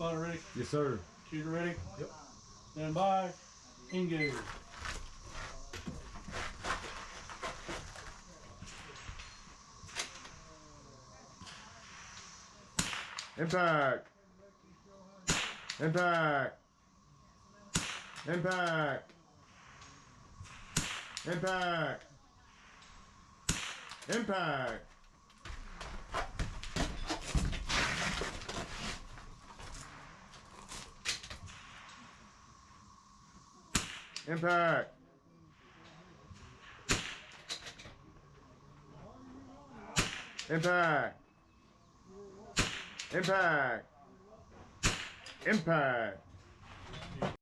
Spotter ready? Yes, sir. Shooter ready? Yep. Stand by. Engage. Impact. Impact. Impact. Impact. Impact. Impact. Impact. Impact. Impact.